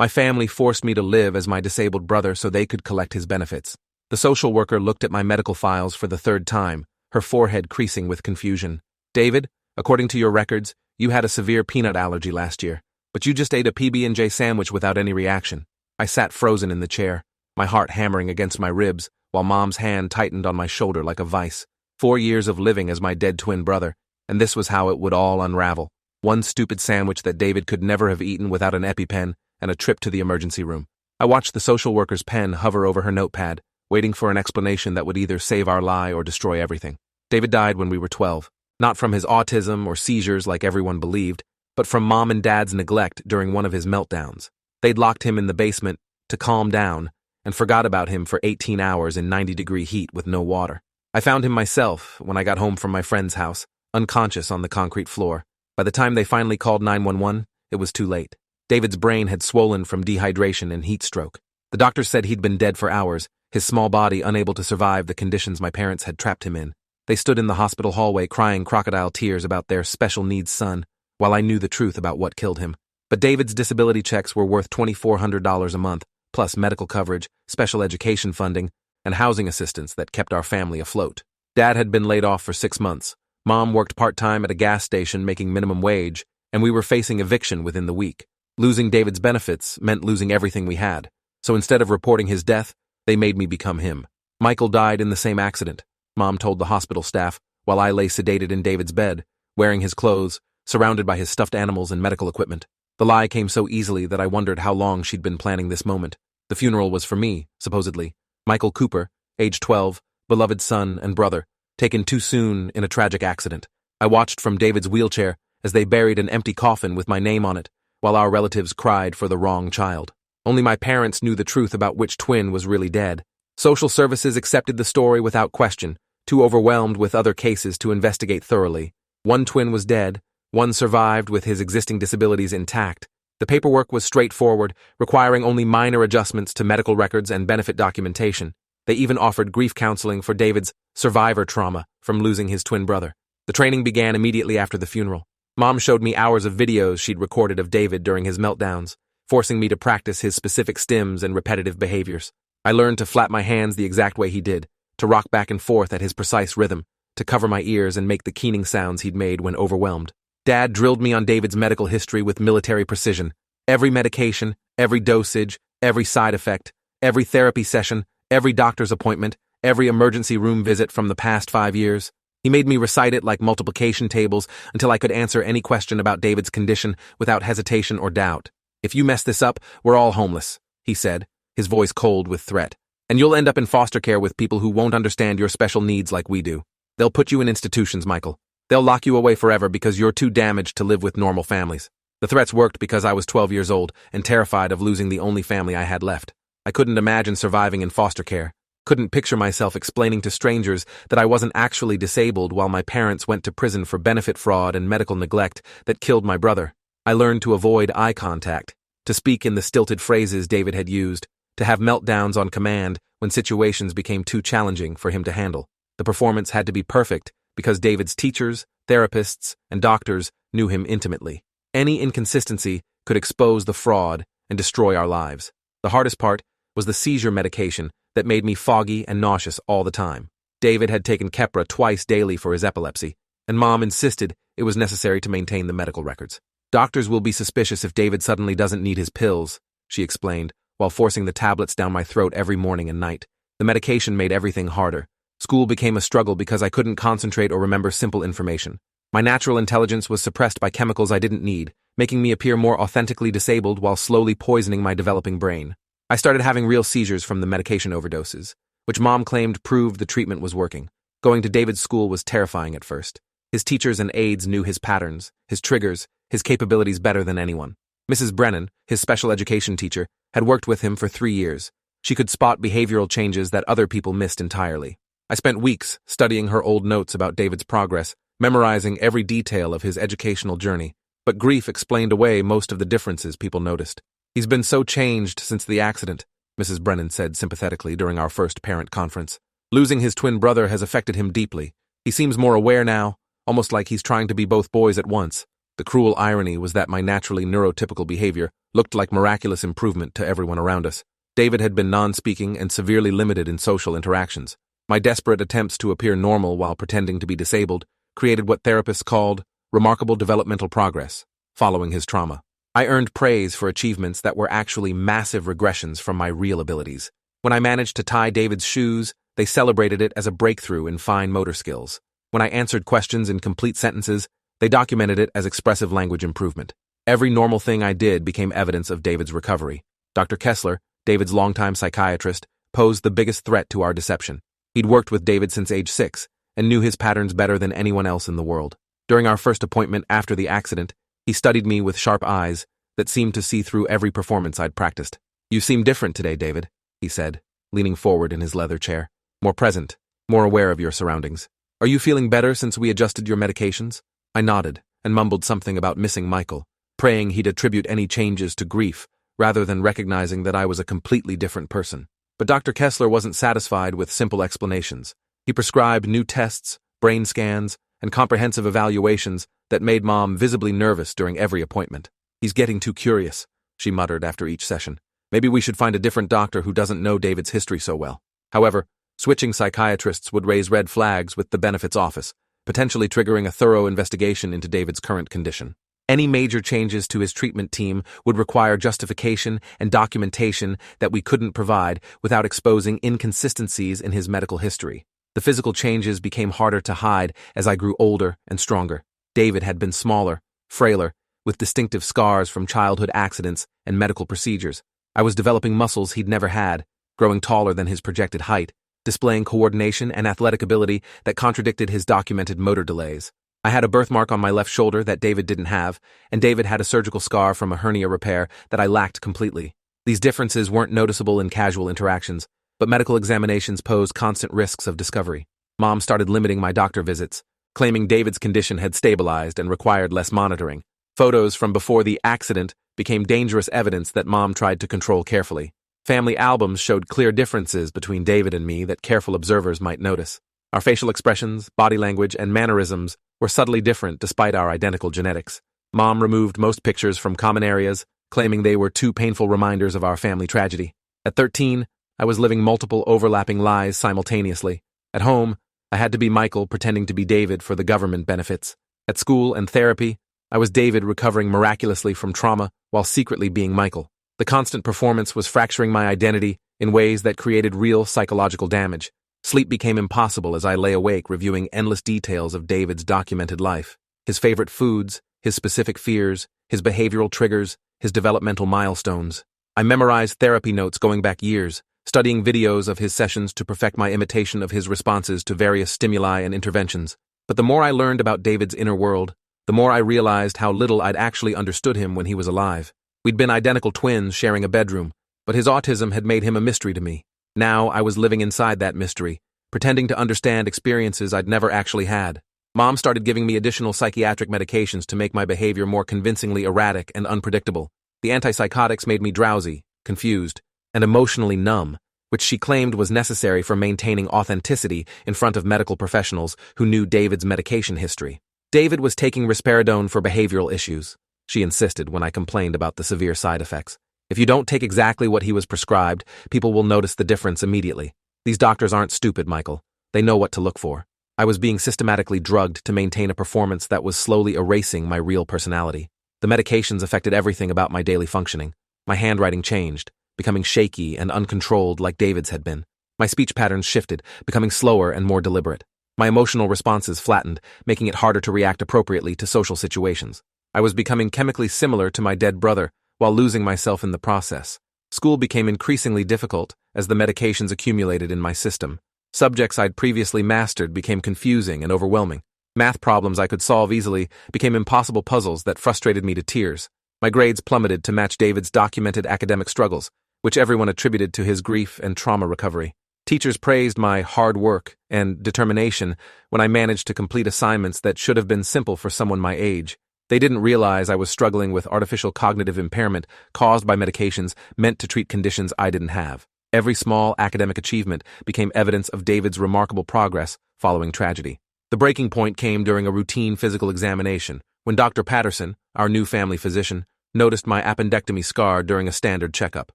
My family forced me to live as my disabled brother so they could collect his benefits. The social worker looked at my medical files for the third time, her forehead creasing with confusion. David, according to your records, you had a severe peanut allergy last year, but you just ate a PB&J sandwich without any reaction. I sat frozen in the chair, my heart hammering against my ribs, while Mom's hand tightened on my shoulder like a vice. 4 years of living as my dead twin brother, and this was how it would all unravel. One stupid sandwich that David could never have eaten without an EpiPen, and a trip to the emergency room. I watched the social worker's pen hover over her notepad, waiting for an explanation that would either save our lie or destroy everything. David died when we were 12, not from his autism or seizures like everyone believed, but from Mom and Dad's neglect during one of his meltdowns. They'd locked him in the basement to calm down and forgot about him for 18 hours in 90-degree heat with no water. I found him myself when I got home from my friend's house, unconscious on the concrete floor. By the time they finally called 911, it was too late. David's brain had swollen from dehydration and heat stroke. The doctor said he'd been dead for hours, his small body unable to survive the conditions my parents had trapped him in. They stood in the hospital hallway crying crocodile tears about their special needs son, while I knew the truth about what killed him. But David's disability checks were worth $2,400 a month, plus medical coverage, special education funding, and housing assistance that kept our family afloat. Dad had been laid off for 6 months. Mom worked part-time at a gas station making minimum wage, and we were facing eviction within the week. Losing David's benefits meant losing everything we had, so instead of reporting his death, they made me become him. Michael died in the same accident, Mom told the hospital staff, while I lay sedated in David's bed, wearing his clothes, surrounded by his stuffed animals and medical equipment. The lie came so easily that I wondered how long she'd been planning this moment. The funeral was for me, supposedly. Michael Cooper, age 12, beloved son and brother, taken too soon in a tragic accident. I watched from David's wheelchair as they buried an empty coffin with my name on it, while our relatives cried for the wrong child. Only my parents knew the truth about which twin was really dead. Social services accepted the story without question, too overwhelmed with other cases to investigate thoroughly. One twin was dead, one survived with his existing disabilities intact. The paperwork was straightforward, requiring only minor adjustments to medical records and benefit documentation. They even offered grief counseling for David's survivor trauma from losing his twin brother. The training began immediately after the funeral. Mom showed me hours of videos she'd recorded of David during his meltdowns, forcing me to practice his specific stims and repetitive behaviors. I learned to flap my hands the exact way he did, to rock back and forth at his precise rhythm, to cover my ears and make the keening sounds he'd made when overwhelmed. Dad drilled me on David's medical history with military precision. Every medication, every dosage, every side effect, every therapy session, every doctor's appointment, every emergency room visit from the past 5 years. He made me recite it like multiplication tables until I could answer any question about David's condition without hesitation or doubt. "If you mess this up, we're all homeless," he said, his voice cold with threat. "And you'll end up in foster care with people who won't understand your special needs like we do. They'll put you in institutions, Michael. They'll lock you away forever because you're too damaged to live with normal families." The threats worked because I was 12 years old and terrified of losing the only family I had left. I couldn't imagine surviving in foster care. Couldn't picture myself explaining to strangers that I wasn't actually disabled while my parents went to prison for benefit fraud and medical neglect that killed my brother. I learned to avoid eye contact, to speak in the stilted phrases David had used, to have meltdowns on command when situations became too challenging for him to handle. The performance had to be perfect because David's teachers, therapists, and doctors knew him intimately. Any inconsistency could expose the fraud and destroy our lives. The hardest part was the seizure medication that made me foggy and nauseous all the time. David had taken Keppra twice daily for his epilepsy, and Mom insisted it was necessary to maintain the medical records. "Doctors will be suspicious if David suddenly doesn't need his pills," she explained, while forcing the tablets down my throat every morning and night. The medication made everything harder. School became a struggle because I couldn't concentrate or remember simple information. My natural intelligence was suppressed by chemicals I didn't need, making me appear more authentically disabled while slowly poisoning my developing brain. I started having real seizures from the medication overdoses, which Mom claimed proved the treatment was working. Going to David's school was terrifying at first. His teachers and aides knew his patterns, his triggers, his capabilities better than anyone. Mrs. Brennan, his special education teacher, had worked with him for 3 years. She could spot behavioral changes that other people missed entirely. I spent weeks studying her old notes about David's progress, memorizing every detail of his educational journey, but grief explained away most of the differences people noticed. "He's been so changed since the accident," Mrs. Brennan said sympathetically during our first parent conference. "Losing his twin brother has affected him deeply. He seems more aware now, almost like he's trying to be both boys at once." The cruel irony was that my naturally neurotypical behavior looked like miraculous improvement to everyone around us. David had been non-speaking and severely limited in social interactions. My desperate attempts to appear normal while pretending to be disabled created what therapists called remarkable developmental progress following his trauma. I earned praise for achievements that were actually massive regressions from my real abilities. When I managed to tie David's shoes, they celebrated it as a breakthrough in fine motor skills. When I answered questions in complete sentences, they documented it as expressive language improvement. Every normal thing I did became evidence of David's recovery. Dr. Kessler, David's longtime psychiatrist, posed the biggest threat to our deception. He'd worked with David since age 6 and knew his patterns better than anyone else in the world. During our first appointment after the accident, he studied me with sharp eyes that seemed to see through every performance I'd practiced. "You seem different today, David," he said, leaning forward in his leather chair. "More present, more aware of your surroundings. Are you feeling better since we adjusted your medications?" I nodded and mumbled something about missing Michael, praying he'd attribute any changes to grief rather than recognizing that I was a completely different person. But Dr. Kessler wasn't satisfied with simple explanations. He prescribed new tests, brain scans, and comprehensive evaluations that made Mom visibly nervous during every appointment. "He's getting too curious," she muttered after each session. "Maybe we should find a different doctor who doesn't know David's history so well." However, switching psychiatrists would raise red flags with the benefits office, potentially triggering a thorough investigation into David's current condition. Any major changes to his treatment team would require justification and documentation that we couldn't provide without exposing inconsistencies in his medical history. The physical changes became harder to hide as I grew older and stronger. David had been smaller, frailer, with distinctive scars from childhood accidents and medical procedures. I was developing muscles he'd never had, growing taller than his projected height, displaying coordination and athletic ability that contradicted his documented motor delays. I had a birthmark on my left shoulder that David didn't have, and David had a surgical scar from a hernia repair that I lacked completely. These differences weren't noticeable in casual interactions, but medical examinations posed constant risks of discovery. Mom started limiting my doctor visits, claiming David's condition had stabilized and required less monitoring. Photos from before the accident became dangerous evidence that Mom tried to control carefully. Family albums showed clear differences between David and me that careful observers might notice. Our facial expressions, body language, and mannerisms were subtly different despite our identical genetics. Mom removed most pictures from common areas, claiming they were too painful reminders of our family tragedy. At 13, I was living multiple overlapping lies simultaneously. At home, I had to be Michael pretending to be David for the government benefits. At school and therapy, I was David recovering miraculously from trauma while secretly being Michael. The constant performance was fracturing my identity in ways that created real psychological damage. Sleep became impossible as I lay awake reviewing endless details of David's documented life. His favorite foods, his specific fears, his behavioral triggers, his developmental milestones. I memorized therapy notes going back years, studying videos of his sessions to perfect my imitation of his responses to various stimuli and interventions. But the more I learned about David's inner world, the more I realized how little I'd actually understood him when he was alive. We'd been identical twins sharing a bedroom, but his autism had made him a mystery to me. Now I was living inside that mystery, pretending to understand experiences I'd never actually had. Mom started giving me additional psychiatric medications to make my behavior more convincingly erratic and unpredictable. The antipsychotics made me drowsy, confused, and emotionally numb, which she claimed was necessary for maintaining authenticity in front of medical professionals who knew David's medication history. David was taking risperidone for behavioral issues, she insisted when I complained about the severe side effects. If you don't take exactly what he was prescribed, people will notice the difference immediately. These doctors aren't stupid, Michael. They know what to look for. I was being systematically drugged to maintain a performance that was slowly erasing my real personality. The medications affected everything about my daily functioning. My handwriting changed, becoming shaky and uncontrolled like David's had been. My speech patterns shifted, becoming slower and more deliberate. My emotional responses flattened, making it harder to react appropriately to social situations. I was becoming chemically similar to my dead brother, while losing myself in the process. School became increasingly difficult as the medications accumulated in my system. Subjects I'd previously mastered became confusing and overwhelming. Math problems I could solve easily became impossible puzzles that frustrated me to tears. My grades plummeted to match David's documented academic struggles, which everyone attributed to his grief and trauma recovery. Teachers praised my hard work and determination when I managed to complete assignments that should have been simple for someone my age. They didn't realize I was struggling with artificial cognitive impairment caused by medications meant to treat conditions I didn't have. Every small academic achievement became evidence of David's remarkable progress following tragedy. The breaking point came during a routine physical examination, when Dr. Patterson, our new family physician, noticed my appendectomy scar during a standard checkup.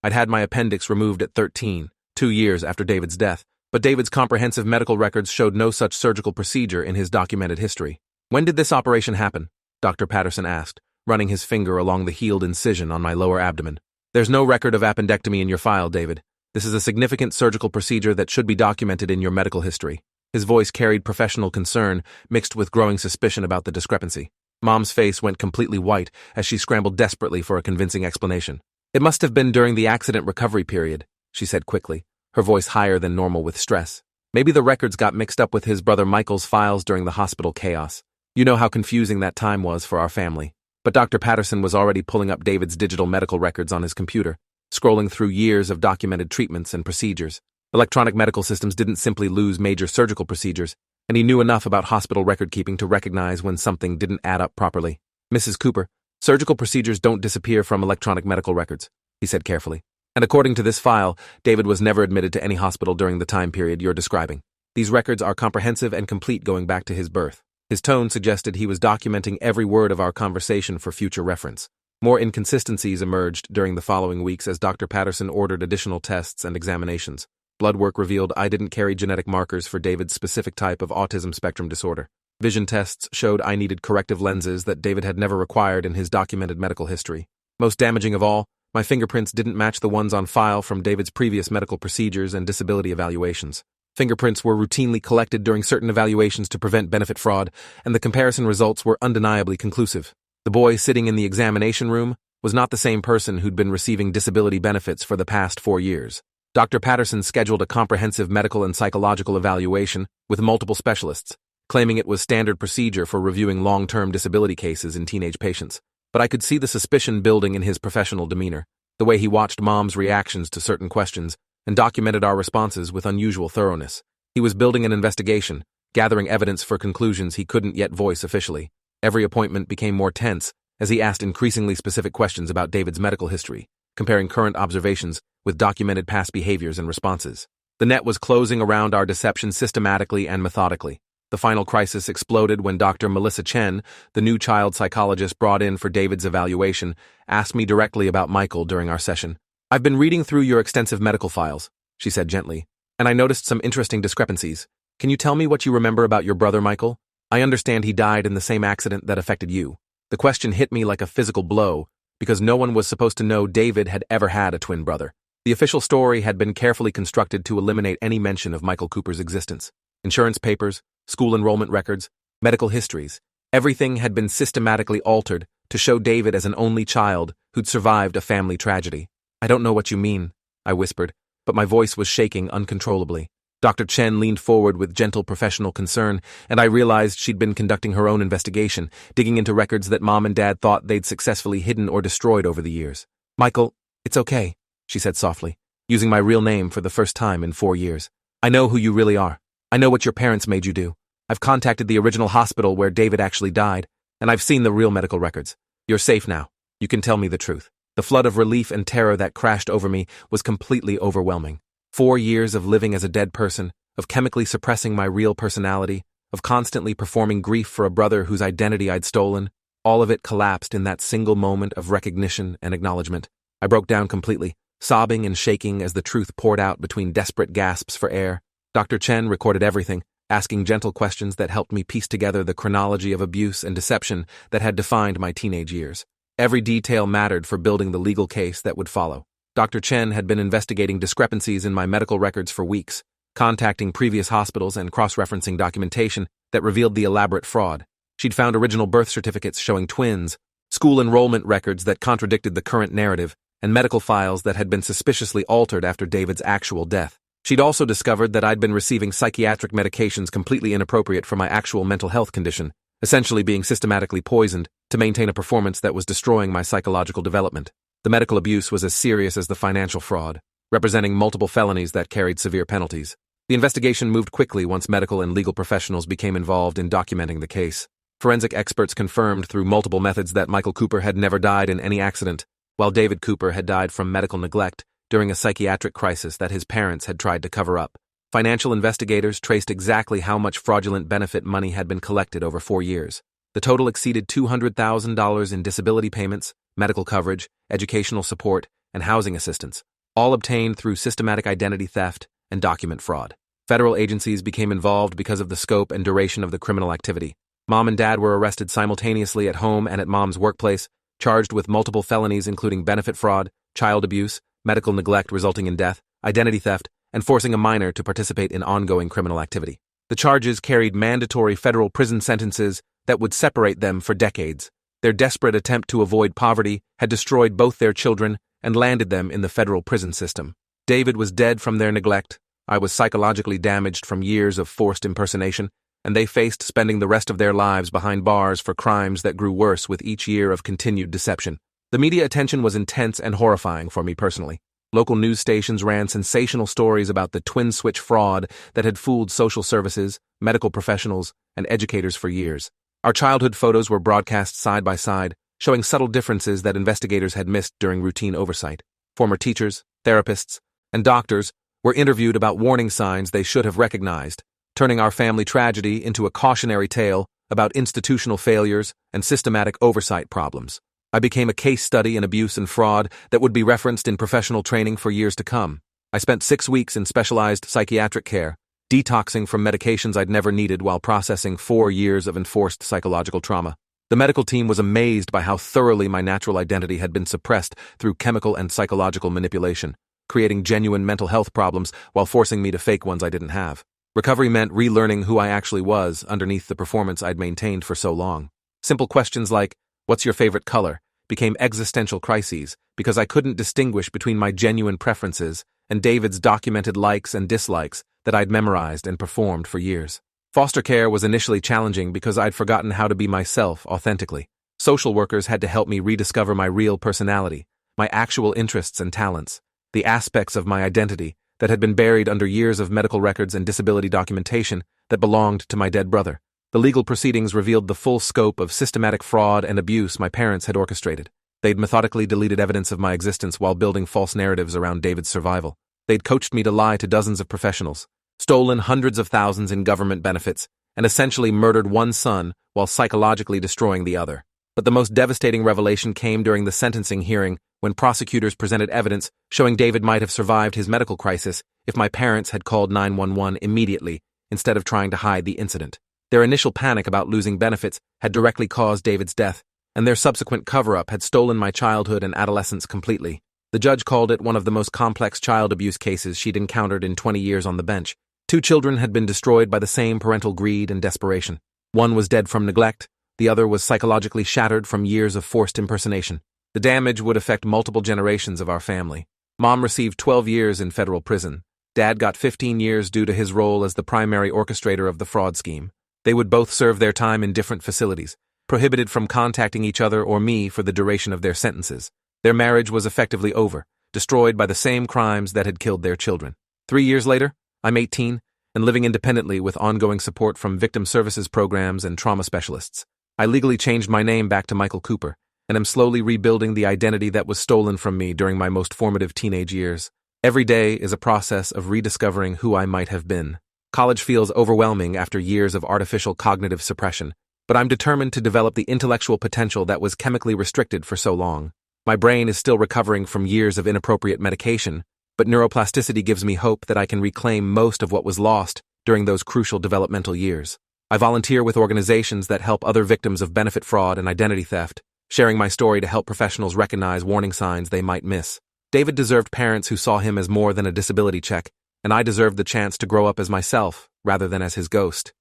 I'd had my appendix removed at 13, 2 years after David's death, but David's comprehensive medical records showed no such surgical procedure in his documented history. When did this operation happen? Dr. Patterson asked, running his finger along the healed incision on my lower abdomen. There's no record of appendectomy in your file, David. This is a significant surgical procedure that should be documented in your medical history. His voice carried professional concern, mixed with growing suspicion about the discrepancy. Mom's face went completely white as she scrambled desperately for a convincing explanation. It must have been during the accident recovery period, she said quickly, her voice higher than normal with stress. Maybe the records got mixed up with his brother Michael's files during the hospital chaos. You know how confusing that time was for our family. But Dr. Patterson was already pulling up David's digital medical records on his computer, scrolling through years of documented treatments and procedures. Electronic medical systems didn't simply lose major surgical procedures, and he knew enough about hospital record-keeping to recognize when something didn't add up properly. Mrs. Cooper, surgical procedures don't disappear from electronic medical records, he said carefully. And according to this file, David was never admitted to any hospital during the time period you're describing. These records are comprehensive and complete going back to his birth. His tone suggested he was documenting every word of our conversation for future reference. More inconsistencies emerged during the following weeks as Dr. Patterson ordered additional tests and examinations. Blood work revealed I didn't carry genetic markers for David's specific type of autism spectrum disorder. Vision tests showed I needed corrective lenses that David had never required in his documented medical history. Most damaging of all, my fingerprints didn't match the ones on file from David's previous medical procedures and disability evaluations. Fingerprints were routinely collected during certain evaluations to prevent benefit fraud, and the comparison results were undeniably conclusive. The boy sitting in the examination room was not the same person who'd been receiving disability benefits for the past 4 years. Dr. Patterson scheduled a comprehensive medical and psychological evaluation with multiple specialists, claiming it was standard procedure for reviewing long-term disability cases in teenage patients. But I could see the suspicion building in his professional demeanor, the way he watched Mom's reactions to certain questions and documented our responses with unusual thoroughness. He was building an investigation, gathering evidence for conclusions he couldn't yet voice officially. Every appointment became more tense as he asked increasingly specific questions about David's medical history, comparing current observations with documented past behaviors and responses. The net was closing around our deception systematically and methodically. The final crisis exploded when Dr. Melissa Chen, the new child psychologist brought in for David's evaluation, asked me directly about Michael during our session. "I've been reading through your extensive medical files," she said gently, "and I noticed some interesting discrepancies. Can you tell me what you remember about your brother Michael? I understand he died in the same accident that affected you." The question hit me like a physical blow, because no one was supposed to know David had ever had a twin brother. The official story had been carefully constructed to eliminate any mention of Michael Cooper's existence. Insurance papers, school enrollment records, medical histories, everything had been systematically altered to show David as an only child who'd survived a family tragedy. "I don't know what you mean," I whispered, but my voice was shaking uncontrollably. Dr. Chen leaned forward with gentle professional concern, and I realized she'd been conducting her own investigation, digging into records that Mom and Dad thought they'd successfully hidden or destroyed over the years. "Michael, it's okay," she said softly, using my real name for the first time in 4 years. "I know who you really are. I know what your parents made you do. I've contacted the original hospital where David actually died, and I've seen the real medical records. You're safe now. You can tell me the truth." The flood of relief and terror that crashed over me was completely overwhelming. 4 years of living as a dead person, of chemically suppressing my real personality, of constantly performing grief for a brother whose identity I'd stolen, all of it collapsed in that single moment of recognition and acknowledgement. I broke down completely, sobbing and shaking as the truth poured out between desperate gasps for air. Dr. Chen recorded everything, asking gentle questions that helped me piece together the chronology of abuse and deception that had defined my teenage years. Every detail mattered for building the legal case that would follow. Dr. Chen had been investigating discrepancies in my medical records for weeks, contacting previous hospitals and cross-referencing documentation that revealed the elaborate fraud. She'd found original birth certificates showing twins, school enrollment records that contradicted the current narrative, and medical files that had been suspiciously altered after David's actual death. She'd also discovered that I'd been receiving psychiatric medications completely inappropriate for my actual mental health condition, essentially being systematically poisoned to maintain a performance that was destroying my psychological development. The medical abuse was as serious as the financial fraud, representing multiple felonies that carried severe penalties. The investigation moved quickly once medical and legal professionals became involved in documenting the case. Forensic experts confirmed through multiple methods that Michael Cooper had never died in any accident, while David Cooper had died from medical neglect during a psychiatric crisis that his parents had tried to cover up. Financial investigators traced exactly how much fraudulent benefit money had been collected over 4 years. The total exceeded $200,000 in disability payments, medical coverage, educational support, and housing assistance, all obtained through systematic identity theft and document fraud. Federal agencies became involved because of the scope and duration of the criminal activity. Mom and Dad were arrested simultaneously at home and at Mom's workplace, charged with multiple felonies including benefit fraud, child abuse, medical neglect resulting in death, identity theft, and forcing a minor to participate in ongoing criminal activity. The charges carried mandatory federal prison sentences that would separate them for decades. Their desperate attempt to avoid poverty had destroyed both their children and landed them in the federal prison system. David was dead from their neglect, I was psychologically damaged from years of forced impersonation, and they faced spending the rest of their lives behind bars for crimes that grew worse with each year of continued deception. The media attention was intense and horrifying for me personally. Local news stations ran sensational stories about the twin switch fraud that had fooled social services, medical professionals, and educators for years. Our childhood photos were broadcast side by side, showing subtle differences that investigators had missed during routine oversight. Former teachers, therapists, and doctors were interviewed about warning signs they should have recognized, turning our family tragedy into a cautionary tale about institutional failures and systematic oversight problems. I became a case study in abuse and fraud that would be referenced in professional training for years to come. I spent 6 weeks in specialized psychiatric care, detoxing from medications I'd never needed while processing 4 years of enforced psychological trauma. The medical team was amazed by how thoroughly my natural identity had been suppressed through chemical and psychological manipulation, creating genuine mental health problems while forcing me to fake ones I didn't have. Recovery meant relearning who I actually was underneath the performance I'd maintained for so long. Simple questions like, "What's your favorite color?" became existential crises because I couldn't distinguish between my genuine preferences and David's documented likes and dislikes that I'd memorized and performed for years. Foster care was initially challenging because I'd forgotten how to be myself authentically. Social workers had to help me rediscover my real personality, my actual interests and talents, the aspects of my identity that had been buried under years of medical records and disability documentation that belonged to my dead brother. The legal proceedings revealed the full scope of systematic fraud and abuse my parents had orchestrated. They'd methodically deleted evidence of my existence while building false narratives around David's survival. They'd coached me to lie to dozens of professionals, stolen hundreds of thousands in government benefits, and essentially murdered one son while psychologically destroying the other. But the most devastating revelation came during the sentencing hearing when prosecutors presented evidence showing David might have survived his medical crisis if my parents had called 911 immediately instead of trying to hide the incident. Their initial panic about losing benefits had directly caused David's death, and their subsequent cover-up had stolen my childhood and adolescence completely. The judge called it one of the most complex child abuse cases she'd encountered in 20 years on the bench. 2 children had been destroyed by the same parental greed and desperation. One was dead from neglect, the other was psychologically shattered from years of forced impersonation. The damage would affect multiple generations of our family. Mom received 12 years in federal prison. Dad got 15 years due to his role as the primary orchestrator of the fraud scheme. They would both serve their time in different facilities, prohibited from contacting each other or me for the duration of their sentences. Their marriage was effectively over, destroyed by the same crimes that had killed their children. 3 years later, I'm 18 and living independently with ongoing support from victim services programs and trauma specialists. I legally changed my name back to Michael Cooper, and am slowly rebuilding the identity that was stolen from me during my most formative teenage years. Every day is a process of rediscovering who I might have been. College feels overwhelming after years of artificial cognitive suppression, but I'm determined to develop the intellectual potential that was chemically restricted for so long. My brain is still recovering from years of inappropriate medication, but neuroplasticity gives me hope that I can reclaim most of what was lost during those crucial developmental years. I volunteer with organizations that help other victims of benefit fraud and identity theft, sharing my story to help professionals recognize warning signs they might miss. David deserved parents who saw him as more than a disability check, and I deserved the chance to grow up as myself rather than as his ghost.